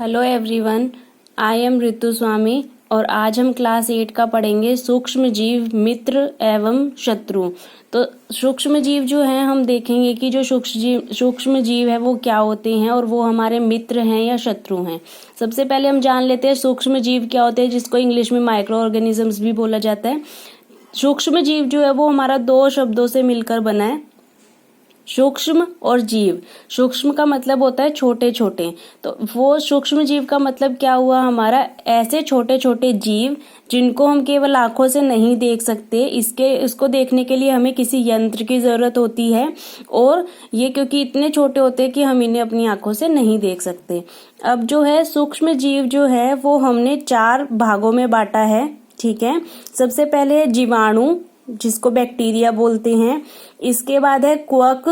Hello everyone, I am ऋतु स्वामी और आज हम क्लास 8 का पढ़ेंगे सूक्ष्म जीव मित्र एवं शत्रु। तो सूक्ष्म जीव जो हैं हम देखेंगे कि जो सूक्ष्म जीव है वो क्या होते हैं और वो हमारे मित्र हैं या शत्रु हैं। सबसे पहले हम जान लेते हैं सूक्ष्म जीव क्या होते हैं, जिसको इंग्लिश में माइक्रो ऑर्गेनिजम्स भी बोला जाता है। सूक्ष्म जीव जो है वो हमारा दो शब्दों से मिलकर बना है, सूक्ष्म और जीव। सूक्ष्म का मतलब होता है छोटे छोटे, तो वो सूक्ष्म जीव का मतलब क्या हुआ हमारा, ऐसे छोटे छोटे जीव जिनको हम केवल आंखों से नहीं देख सकते। इसको देखने के लिए हमें किसी यंत्र की जरूरत होती है और ये क्योंकि इतने छोटे होते हैं कि हम इन्हें अपनी आंखों से नहीं देख सकते। अब जो है सूक्ष्म जीव जो है वो हमने 4 भागों में बांटा है, ठीक है। सबसे पहले है जीवाणु, जिसको बैक्टीरिया बोलते हैं। इसके बाद है क्वर्क,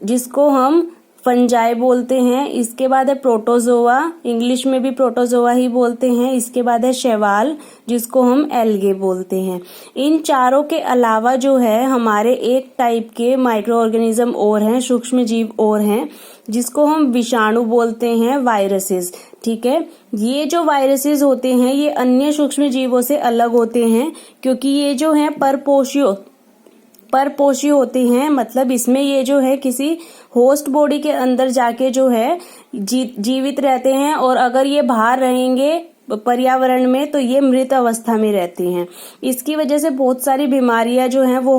जिसको हम फंजाई बोलते हैं। इसके बाद है प्रोटोजोआ, इंग्लिश में भी प्रोटोजोआ ही बोलते हैं। इसके बाद है शैवाल, जिसको हम एल्गे बोलते हैं। इन चारों के अलावा जो है हमारे एक टाइप के माइक्रो ऑर्गेनिज्म और हैं, सूक्ष्म जीव और हैं, जिसको हम विषाणु बोलते हैं, वायरसेस, ठीक है। ये जो वायरसेस होते हैं ये अन्य सूक्ष्म जीवों से अलग होते हैं क्योंकि ये जो है परपोषी होते हैं। मतलब इसमें ये जो है किसी होस्ट बॉडी के अंदर जाके जो है जीवित रहते हैं और अगर ये बाहर रहेंगे पर्यावरण में तो ये मृत अवस्था में रहते हैं। इसकी वजह से बहुत सारी बीमारियां जो हैं वो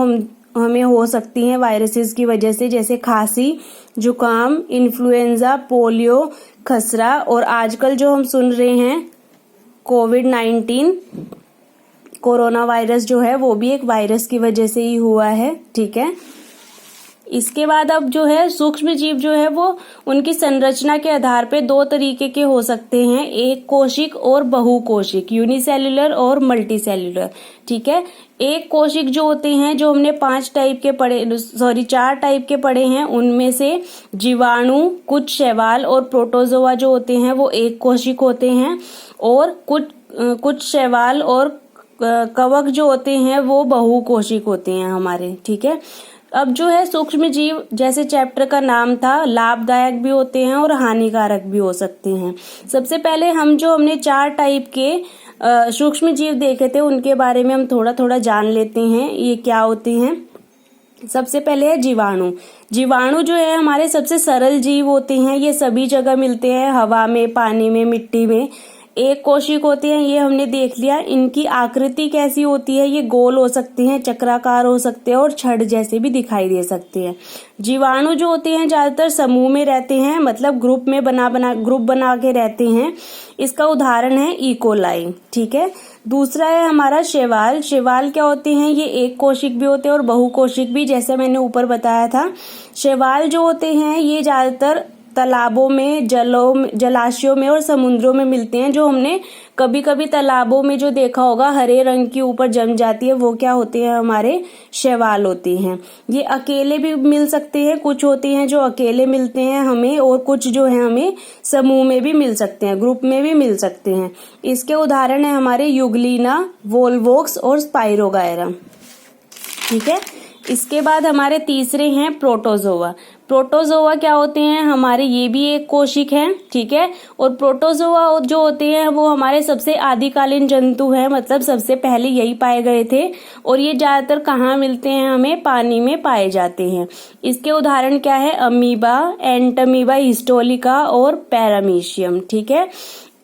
हमें हो सकती हैं वायरसेस की वजह से, जैसे खांसी, जुकाम, इन्फ्लुएंजा, पोलियो, खसरा और आजकल जो हम सुन रहे हैं कोविड-19 कोरोना वायरस जो है वो भी एक वायरस की वजह से ही हुआ है, ठीक है। इसके बाद अब जो है सूक्ष्म जीव जो है वो उनकी संरचना के आधार पे 2 तरीके के हो सकते हैं, एक कोशिक और बहुकोशिक, यूनिसेल्युलर और मल्टीसेल्युलर, ठीक है। एक कोशिक जो होते हैं, जो हमने 4 टाइप के पढ़े हैं, उनमें से जीवाणु, कुछ शैवाल और प्रोटोजोआ जो होते हैं वो एक कोशिक होते हैं और कुछ शैवाल और कवक जो होते हैं वो बहुकोशिक होते हैं हमारे, ठीक है। अब जो है सूक्ष्म जीव, जैसे चैप्टर का नाम था, लाभदायक भी होते हैं और हानिकारक भी हो सकते हैं। सबसे पहले हमने 4 टाइप के सूक्ष्म जीव देखे थे, उनके बारे में हम थोड़ा थोड़ा जान लेते हैं ये क्या होते हैं। सबसे पहले है जीवाणु। जीवाणु जो है हमारे सबसे सरल जीव होते हैं, ये सभी जगह मिलते हैं, हवा में, पानी में, मिट्टी में। एक कोशिक होते हैं, ये हमने देख लिया। इनकी आकृति कैसी होती है, ये गोल हो सकते हैं, चक्राकार हो सकते हैं और छड़ जैसे भी दिखाई दे सकते हैं। जीवाणु जो होते हैं ज्यादातर समूह में रहते हैं, मतलब ग्रुप बना के रहते हैं। इसका उदाहरण है इकोलाई, ठीक है। दूसरा है हमारा शैवाल। शैवाल क्या होते हैं, ये एक कोशिक भी होते हैं और बहुकोशिक भी, जैसे मैंने ऊपर बताया था। शैवाल जो होते हैं ये ज्यादातर तालाबों में, जलाशयों में और समुद्रों में मिलते हैं। जो हमने कभी कभी तालाबों में जो देखा होगा हरे रंग की ऊपर जम जाती है, वो क्या होते हैं, हमारे शैवाल होते हैं। ये अकेले भी मिल सकते हैं, कुछ होते हैं जो अकेले मिलते हैं हमें, और कुछ जो है हमें समूह में भी मिल सकते हैं, ग्रुप में भी मिल सकते हैं। इसके उदाहरण है हमारे यूग्लिना, वोल्वोक्स और स्पाइरोगायरा, ठीक है। इसके बाद हमारे तीसरे हैं प्रोटोजोआ। प्रोटोजोआ क्या होते हैं हमारे, ये भी एक कोशिक हैं, ठीक है। और प्रोटोजोआ जो होते हैं वो हमारे सबसे आदिकालीन जंतु हैं, मतलब सबसे पहले यही पाए गए थे और ये ज्यादातर कहाँ मिलते हैं, हमें पानी में पाए जाते हैं। इसके उदाहरण क्या है, अमीबा, एंटमीबा, हिस्टोलिका और पैरामीशियम, ठीक है।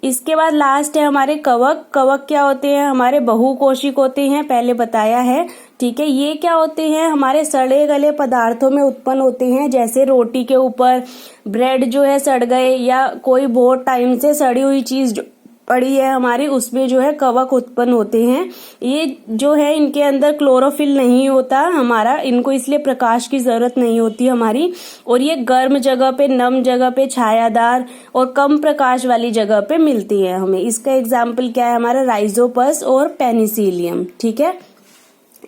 इसके बाद लास्ट है हमारे कवक। कवक क्या होते हैं, हमारे बहुकोशिक होते हैं, पहले बताया है, ठीक है। ये क्या होते हैं, हमारे सड़े गले पदार्थों में उत्पन्न होते हैं, जैसे रोटी के ऊपर ब्रेड जो है सड़ गए या कोई बहुत टाइम से सड़ी हुई चीज जो पड़ी है हमारी, उसमें जो है कवक उत्पन्न होते हैं। ये जो है इनके अंदर क्लोरोफिल नहीं होता हमारा, इनको इसलिए प्रकाश की जरूरत नहीं होती हमारी, और ये गर्म जगह पे, नम जगह पे, छायादार और कम प्रकाश वाली जगह पे मिलती है हमें। इसका एग्जाम्पल क्या है, हमारा राइजोपस और पेनिसिलियम, ठीक है।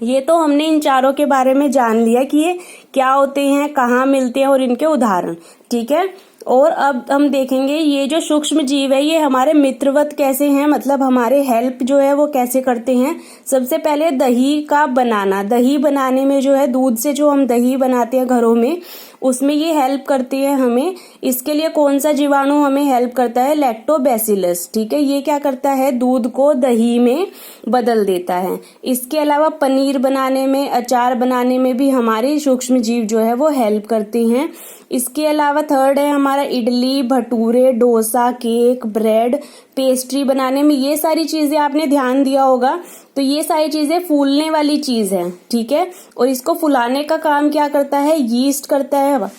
ये तो हमने इन चारों के बारे में जान लिया कि ये क्या होते हैं, कहाँ मिलते हैं और इनके उदाहरण, ठीक है। और अब हम देखेंगे ये जो सूक्ष्म जीव है ये हमारे मित्रवत कैसे हैं, मतलब हमारे हेल्प जो है वो कैसे करते हैं। सबसे पहले दही का बनाना। दही बनाने में जो है दूध से जो हम दही बनाते हैं घरों में, उसमें ये हेल्प करती है हमें। इसके लिए कौन सा जीवाणु हमें हेल्प करता है? लैक्टोबैसिलस। ठीक है, ये क्या करता है? दूध को दही में बदल देता है। इसके अलावा पनीर बनाने में, अचार बनाने में भी हमारे सूक्ष्म जीव जो है वो हेल्प करते हैं। इसके अलावा थर्ड है हमारा idli, bhature, dosa, cake, bread, pastry बनाने में। ये सारी चीजें आपने ध्यान दिया होगा, तो ये सारी चीजें फूलने वाली चीज है। ठीक है, और इसको फुलाने का काम क्या करता है? यीस्ट करता है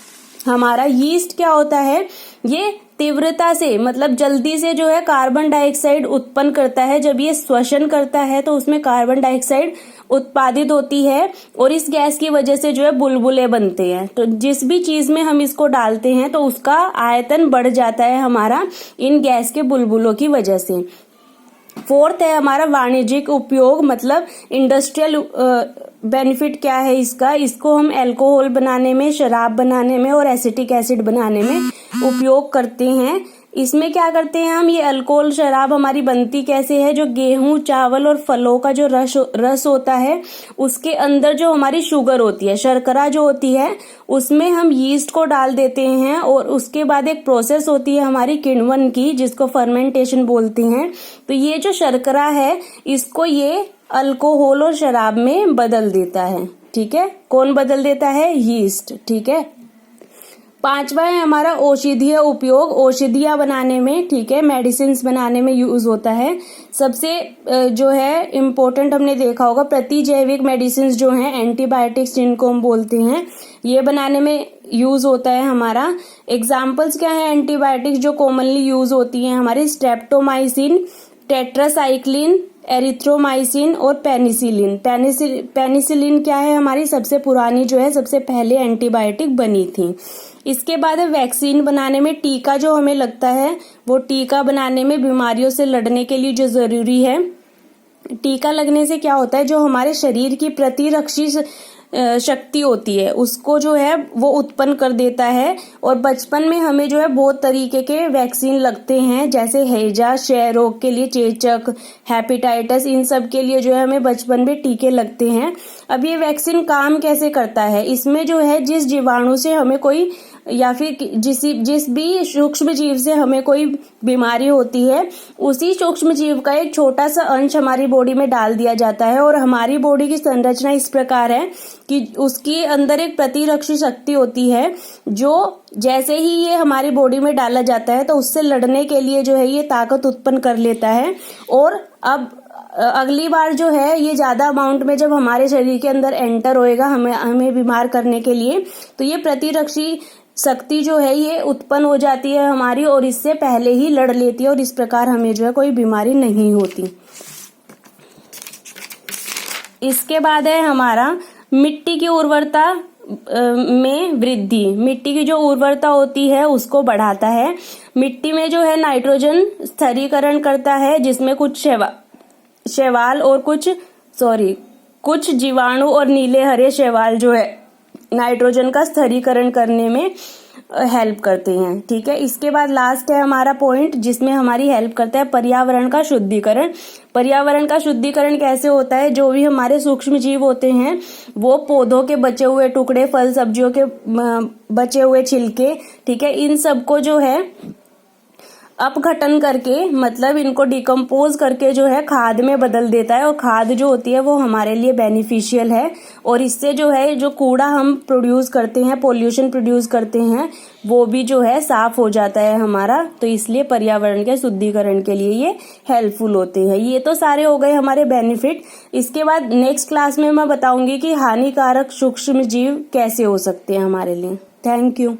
हमारा। यीस्ट क्या होता है? ये तीव्रता से, मतलब जल्दी से जो है कार्बन डाइऑक्साइड उत्पन्न करता है। जब ये श्वसन करता है तो उसमें कार्बन डाइऑक्साइड उत्पादित होती है और इस गैस की वजह से जो है बुलबुले बनते हैं। तो जिस भी चीज में हम इसको डालते हैं तो उसका आयतन बढ़ जाता है हमारा इन गैस के बुलबुलों की वजह से। फोर्थ है हमारा वाणिज्यिक उपयोग, मतलब इंडस्ट्रियल बेनिफिट क्या है इसका? इसको हम अल्कोहल बनाने में, शराब बनाने में और एसिटिक एसिड बनाने में उपयोग करते हैं। इसमें क्या करते हैं हम? ये अल्कोहल शराब हमारी बनती कैसे है? जो गेहूं, चावल और फलों का जो रस होता है उसके अंदर जो हमारी शुगर होती है, शर्करा जो होती है, उसमें हम यीस्ट को डाल देते हैं और उसके बाद एक प्रोसेस होती है हमारी किण्वन की, जिसको फर्मेंटेशन बोलते हैं। तो ये जो शर्करा है इसको ये अल्कोहल और शराब में बदल देता है। ठीक है, कौन बदल देता है? यीस्ट। ठीक है, पांचवा है हमारा औषधीय उपयोग, औषधियां बनाने में। ठीक है, मेडिसिन बनाने में यूज होता है। सबसे जो है इम्पोर्टेंट हमने देखा होगा प्रतिजैविक मेडिसिन जो हैं, एंटीबायोटिक्स जिनको हम बोलते हैं, ये बनाने में यूज होता है हमारा। एग्जाम्पल्स क्या है एंटीबायोटिक्स जो कॉमनली यूज होती हैं हमारी? स्ट्रेप्टोमाइसिन, टेट्रासाइक्लिन, एरिथ्रोमाइसिन और पेनिसिलिन। पेनिसिलिन क्या है? हमारी सबसे पुरानी जो है, सबसे पहले एंटीबायोटिक बनी थी। इसके बाद वैक्सीन बनाने में, टीका जो हमें लगता है वो टीका बनाने में बीमारियों से लड़ने के लिए जो जरूरी है। टीका लगने से क्या होता है? जो हमारे शरीर की प्रतिरक्षी शक्ति होती है उसको जो है वो उत्पन्न कर देता है। और बचपन में हमें जो है बहुत तरीके के वैक्सीन लगते हैं, जैसे हैजा, क्षय रोग के लिए चेचक, हेपेटाइटिस, इन सब के लिए जो है हमें बचपन में टीके लगते हैं। अब ये वैक्सीन काम कैसे करता है? इसमें जो है जिस जीवाणु से हमें कोई, या फिर जिस भी सूक्ष्म जीव से हमें कोई बीमारी होती है, उसी सूक्ष्म जीव का एक छोटा सा अंश हमारी बॉडी में डाल दिया जाता है। और हमारी बॉडी की संरचना इस प्रकार है कि उसके अंदर एक प्रतिरक्षी शक्ति होती है, जो जैसे ही ये हमारी बॉडी में डाला जाता है तो उससे लड़ने के लिए जो है ये ताकत उत्पन्न कर लेता है। और अब अगली बार जो है ये ज्यादा अमाउंट में जब हमारे शरीर के अंदर एंटर होएगा हमें बीमार करने के लिए, तो ये प्रतिरक्षी शक्ति जो है ये उत्पन्न हो जाती है हमारी, और इससे पहले ही लड़ लेती है और इस प्रकार हमें जो है कोई बीमारी नहीं होती। इसके बाद है हमारा मिट्टी की उर्वरता में वृद्धि। मिट्टी की जो उर्वरता होती है उसको बढ़ाता है। मिट्टी में जो है नाइट्रोजन स्थिरीकरण करता है, जिसमें कुछ शैवाल और कुछ जीवाणु और नीले हरे शैवाल जो है नाइट्रोजन का स्थिरीकरण करने में हेल्प करते हैं। ठीक है, इसके बाद लास्ट है हमारा पॉइंट जिसमें हमारी हेल्प करता है पर्यावरण का शुद्धिकरण। पर्यावरण का शुद्धिकरण कैसे होता है? जो भी हमारे सूक्ष्म जीव होते हैं वो पौधों के बचे हुए टुकड़े, फल सब्जियों के बचे हुए छिलके, ठीक है, इन सबको जो है अपघटन करके, मतलब इनको डिकम्पोज करके जो है खाद में बदल देता है। और खाद जो होती है वो हमारे लिए बेनिफिशियल है, और इससे जो है जो कूड़ा हम प्रोड्यूस करते हैं, पोल्यूशन प्रोड्यूस करते हैं, वो भी जो है साफ हो जाता है हमारा। तो इसलिए पर्यावरण के शुद्धिकरण के लिए ये हेल्पफुल होते हैं। ये तो सारे हो गए हमारे बेनिफिट। इसके बाद नेक्स्ट क्लास में मैं बताऊंगी कि हानिकारक सूक्ष्म जीव कैसे हो सकते हैं हमारे लिए। Thank you.